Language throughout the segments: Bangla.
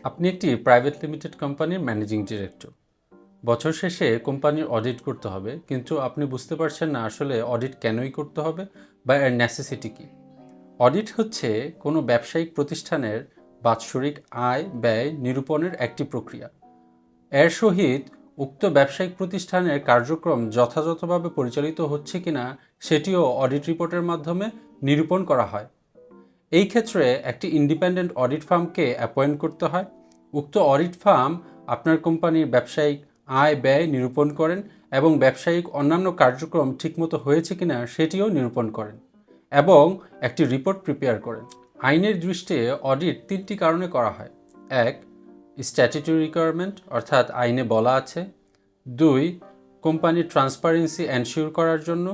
আপনি একটি প্রাইভেট লিমিটেড কোম্পানির ম্যানেজিং ডিরেক্টর। বছর শেষে কোম্পানির অডিট করতে হবে, কিন্তু আপনি বুঝতে পারছেন না আসলে অডিট কেনই করতে হবে বা এর নেসেসিটি কী। অডিট হচ্ছে কোনো ব্যবসায়িক প্রতিষ্ঠানের বাৎসরিক আয় ব্যয় নিরূপণের একটি প্রক্রিয়া। এর সহিত উক্ত ব্যবসায়িক প্রতিষ্ঠানের কার্যক্রম যথাযথভাবে পরিচালিত হচ্ছে কিনা সেটিও অডিট রিপোর্টের মাধ্যমে নিরূপণ করা হয়। এই ক্ষেত্রে একটি ইন্ডিপেন্ডেন্ট অডিট ফার্মকে অ্যাপয়েন্ট করতে হয়। উক্ত অডিট ফার্ম আপনার কোম্পানির ব্যবসায়িক আয় ব্যয় নিরূপণ করেন এবং ব্যবসায়িক অন্যান্য কার্যক্রম ঠিকমতো হয়েছে কিনা সেটিও নিরূপণ করেন এবং একটি রিপোর্ট প্রিপেয়ার করেন। আইনের দৃষ্টিতে অডিট তিনটি কারণে করা হয়। 1. স্ট্যাটিউটরি রিকোয়ারমেন্ট, অর্থাৎ আইনে বলা আছে। 2. কোম্পানির ট্রান্সপারেন্সি এনশিওর করার জন্য।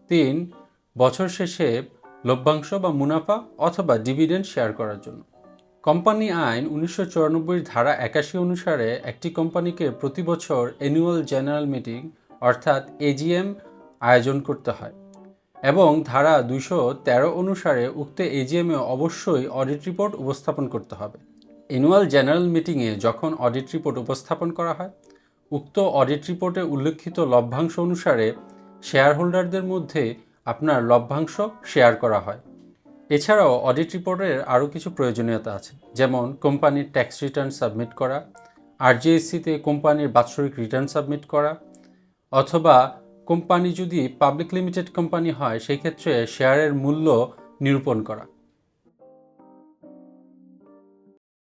3. বছর শেষে লভ্যাংশ বা মুনাফা অথবা ডিভিডেন্ড শেয়ার করার জন্য। কোম্পানি আইন 1994 ধারা 81 অনুসারে একটি কোম্পানিকে প্রতি বছর অ্যানুয়াল জেনারেল মিটিং অর্থাৎ এজিএম আয়োজন করতে হয় এবং ধারা 213 অনুসারে উক্ত এজিএমে অবশ্যই অডিট রিপোর্ট উপস্থাপন করতে হবে। অ্যানুয়াল জেনারেল মিটিংয়ে যখন অডিট রিপোর্ট উপস্থাপন করা হয়, উক্ত অডিট রিপোর্টে উল্লেখিত লভ্যাংশ অনুসারে শেয়ার হোল্ডারদের মধ্যে আপনার লভ্যাংশ শেয়ার করা হয়। এছাড়াও অডিট রিপোর্টের আরও কিছু প্রয়োজনীয়তা আছে, যেমন কোম্পানির ট্যাক্স রিটার্ন সাবমিট করা, আরজিএসসিতে কোম্পানির বাৎসরিক রিটার্ন সাবমিট করা, অথবা কোম্পানি যদি পাবলিক লিমিটেড কোম্পানি হয় সেই ক্ষেত্রে শেয়ারের মূল্য নিরূপণ করা।